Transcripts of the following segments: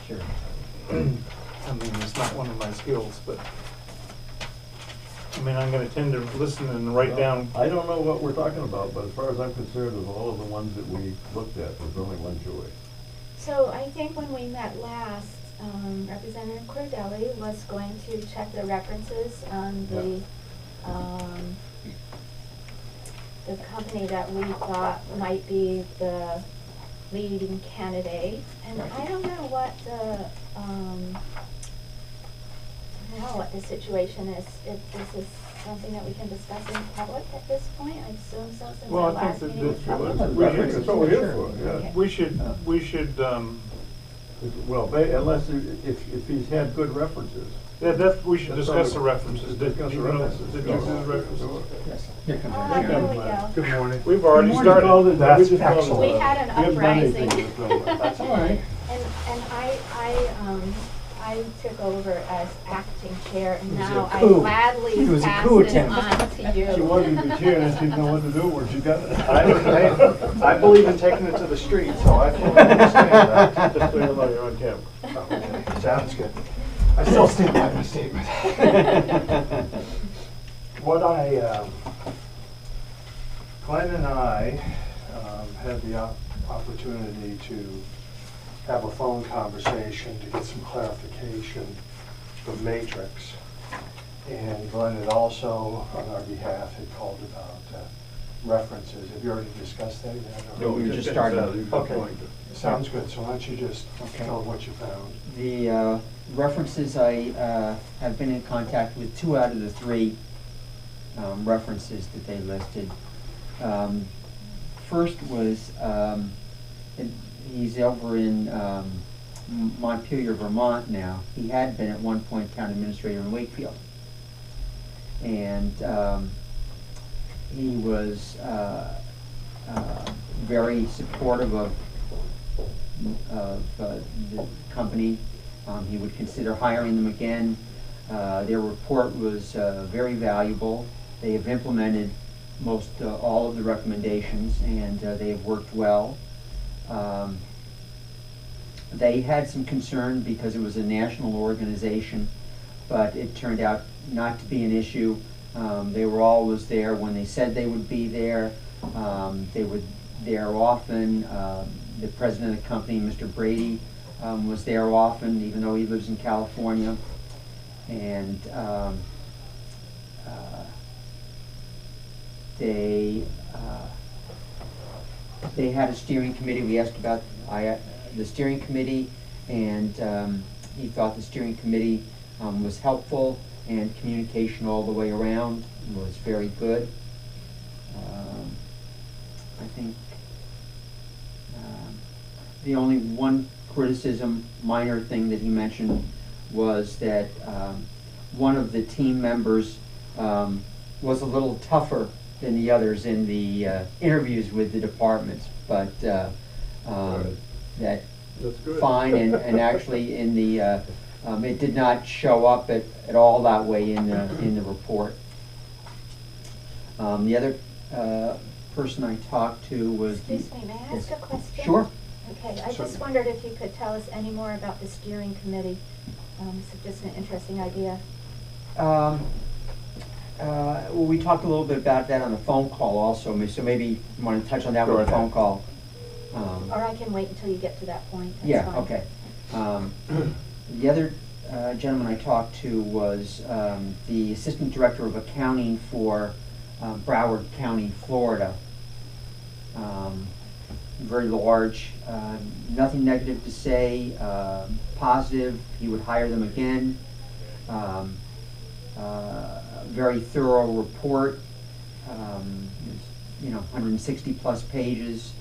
Sure. I mean, it's not one of my skills, but, I mean, I'm gonna tend to listen and write down. I don't know what we're talking about, but as far as I'm concerned, of all of the ones that we looked at, there's only one choice. So I think when we met last, Representative Cordelli was going to check the references on the company that we thought might be the leading candidate. And I don't know what the situation is. If this is something that we can discuss in public at this point, I assume so, since Well, our I last think meeting was public. That's what we're here for, yeah. Okay. We should, Well, unless, if he's had good references. yeah, we should That's discuss all the references. Did Discuss the you know- references. did you do the references? Yes. Here comes Here we go. Good morning. We've already Good morning. started. That's We just called it. excellent. We had an We haven't done anything uprising. with them. That's all right. And I took over as acting chair, and It was now a I coup. gladly It was a pass coup it attempt. on to you. She wanted to be chair and she didn't know what to do when she got it. I believe in taking it to the street, so I fully understand that. Just so you know, you're on camera. Okay, sounds good. I still stand by my statement. What Glenn and I had the opportunity to have a phone conversation to get some clarification from Matrix. And Glenn had also, on our behalf, had called about references. Have you already discussed that yet? or- No, we were just starting. Okay, sounds good. So why don't you just Okay. tell what you found? The references, I have been in contact with 2 out of the 3 references that they listed. First was, he's over in Montpelier, Vermont now. He had been at one point town administrator in Wakefield. And he was very supportive of the company. He would consider hiring them again. Their report was very valuable. They have implemented most all of the recommendations, and they have worked well. They had some concern because it was a national organization, but it turned out not to be an issue. They were always there when they said they would be there. They were there often. The president of the company, Mr. Brady, was there often, even though he lives in California. And they had a steering committee. We asked about the steering committee, and he thought the steering committee was helpful, and communication all the way around was very good. I think the only one criticism, minor thing that he mentioned, was that one of the team members was a little tougher than the others in the interviews with the departments, but that's good. fine, and actually in the it did not show up at all that way in the report. The other person I talked to was Excuse me, may I ask a question? Sure. Okay, I just wondered if you could tell us any more about the steering committee. It's just an interesting idea. Well, we talked a little bit about that on the phone call also, so maybe you want to touch on that with the phone call. Or I can wait until you get to that point. That's Yeah, fine. okay. The other gentleman I talked to was the Assistant Director of Accounting for Broward County, Florida. Very large, nothing negative to say, positive. He would hire them again. Very thorough report, 160 plus pages,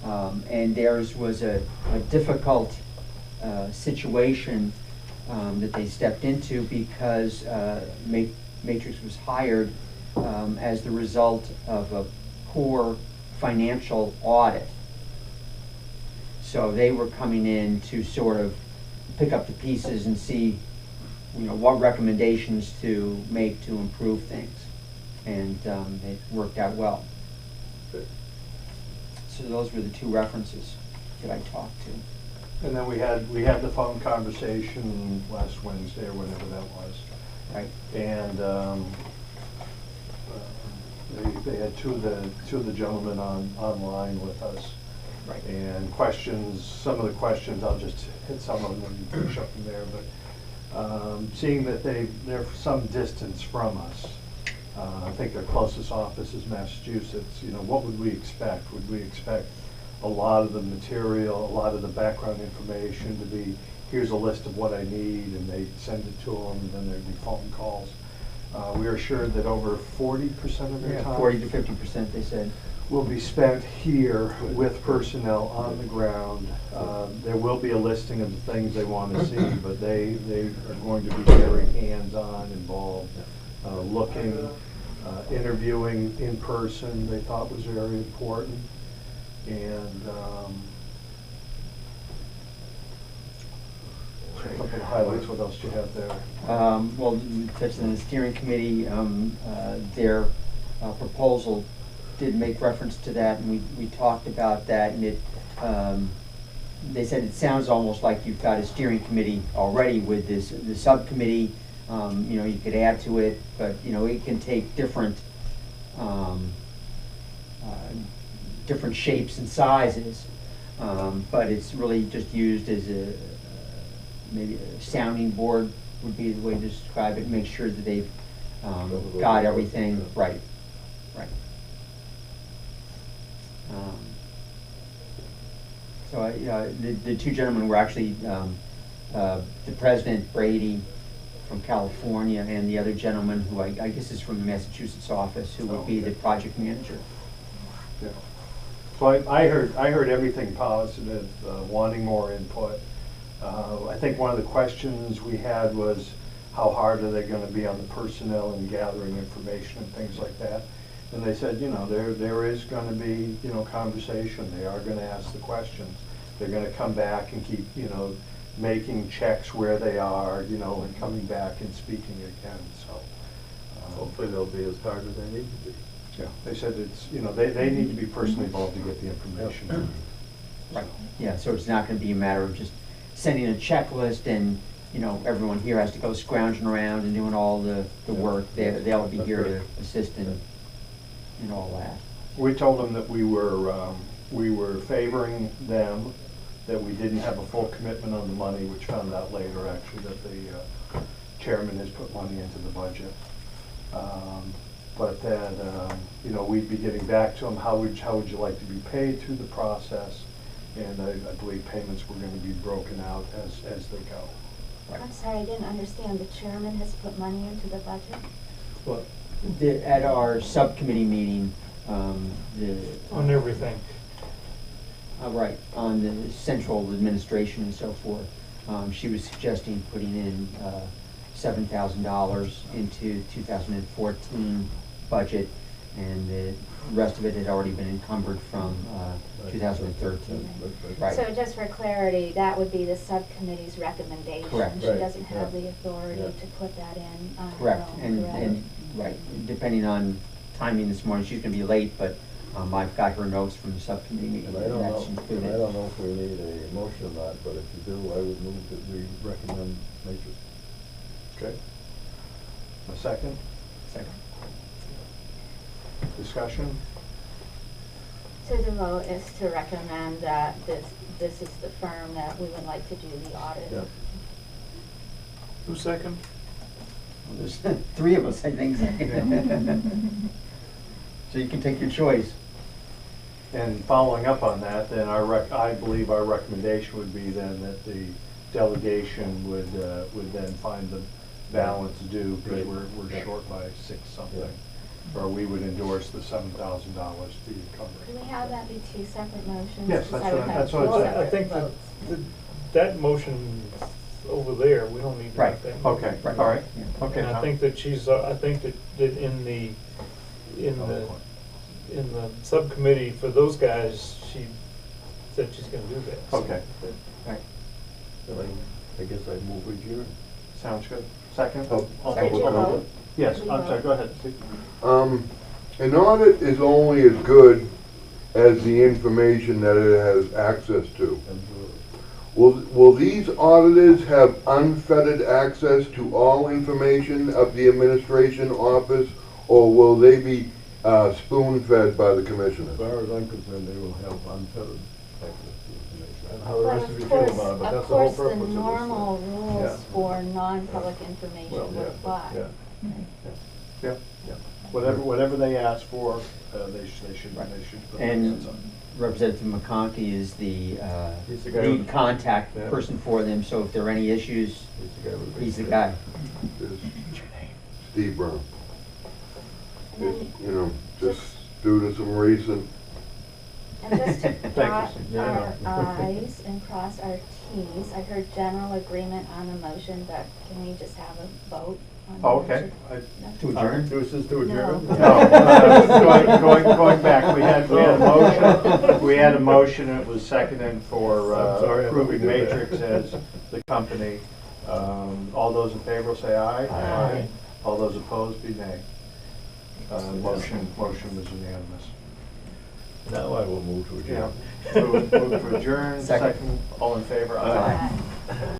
and theirs was a difficult situation that they stepped into because Matrix was hired as the result of a poor financial audit. So they were coming in to sort of pick up the pieces and see, what recommendations to make to improve things, and it worked out well. So those were the 2 references that I talked to. And then we had the phone conversation last Wednesday or whenever that was. Right. And they had two of the gentlemen online with us. Right. And some of the questions, I'll just hit some of them and finish up from there, but seeing that they're some distance from us, I think their closest office is Massachusetts, what would we expect? Would we expect a lot of the material, a lot of the background information to be, here's a list of what I need, and they send it to them, and then there'd be phone calls? We are assured that over 40% of their time 40 to 50%, they said. will be spent here with personnel on the ground. There will be a listing of the things they want to see, but they are going to be very hands-on, involved, looking, interviewing in person, they thought was very important. And a couple of highlights, what else do you have there? Well, we touched on the steering committee, their proposal did make reference to that, and we talked about that, and it, they said it sounds almost like you've got a steering committee already with the subcommittee. You could add to it, but it can take different different shapes and sizes, but it's really just used as maybe a sounding board would be the way to describe it. Make sure that they've got everything right. So the two gentlemen were actually the president, Brady, from California, and the other gentleman who I guess is from the Massachusetts office, who would be the project manager. Yeah. So I heard everything positive, wanting more input. I think one of the questions we had was, how hard are they going to be on the personnel and gathering information and things like that? And they said, there is going to be, conversation. They are going to ask the questions. They're going to come back and keep, making checks where they are, and coming back and speaking again. So Hopefully they'll be as hard as they need to be. yeah, they said it's, they need to be personally involved to get the information. Right. Yeah. So it's not going to be a matter of just sending a checklist and everyone here has to go scrounging around and doing all the work. They'll be here to assist in all that. We told them that we were favoring them, that we didn't have a full commitment on the money, which found out later actually that the chairman has put money into the budget. But that we'd be getting back to them, how would you like to be paid through the process? And I believe payments were going to be broken out as they go. I'm sorry, I didn't understand. The chairman has put money into the budget? Well, at our subcommittee meeting, On everything. right, on the central administration and so forth, she was suggesting putting in $7,000 into 2014 budget, and the rest of it had already been encumbered from 2013. Right. So just for clarity, that would be the subcommittee's recommendation. Correct. She Right. doesn't have Yeah. the authority Yeah. to put that in on her Correct, own, correct? and right, depending on timing this morning, she's gonna be late, but I've got her notes from the subcommittee meeting, And I and don't that's know, included. I don't know if we need a motion or not, but if you do, I would move that we recommend matrix. Okay. A second? Second. Discussion? So the vote is to recommend that this is the firm that we would like to do the audit. Yeah. Who's second? Well, there's three of us, I think. So you can take your choice. And following up on that, then I believe our recommendation would be then that the delegation would then find the balance due, because we're short by $6 something. Or we would endorse the $7,000 to be covered. Can we have that be two separate motions? Yes, Because that's I would what- have that's what two I'm Well, saying. I separate think votes. that motion over there, we don't need to Right. make that. Okay, Right. all right. Yeah. Okay, And I Tom. think that I think that in the subcommittee for those guys, she said she's gonna do that. So- Okay. Right. I guess I move adjourn. Sounds good. Second? Oh, Did you public vote? comment? Yes, Did we I'm sorry, vote? go ahead. An audit is only as good as the information that it has access to. Absolutely. will these auditors have unfettered access to all information of the administration office, or will they be spoon-fed by the commissioner? As far as I'm concerned, they will have unfettered access to information. I don't know how the But rest of you of feel course, about it, but of that's the whole course, purpose the of this thing. normal Yeah. rules for non-public information Well, would apply. yeah. Yeah. Yeah. Whatever they ask for, they should Right. put And hands on. Representative McConkey is the He's the guy lead with- contact Yeah. person for them, so if there are any issues, He's the guy with the big he's the stick. guy. Is Steve Brown. And It's, then- you know, just due to some recent, And just to Thank dot you. Yeah, I our know. i's and cross our t's, I heard general agreement on the motion, but can we just have a vote on the Oh, motion? okay. To adjourn? This is to adjourn? No. No, going back, we had a motion, it was seconded for I'm sorry, I thought we approving did that. Matrix as the company. All those in favor will say aye. Aye. All those opposed be nay. Motion was unanimous. Now I will move to Yeah. adjourn. Move to adjourn, Second. second, all in favor? Aye. Aye.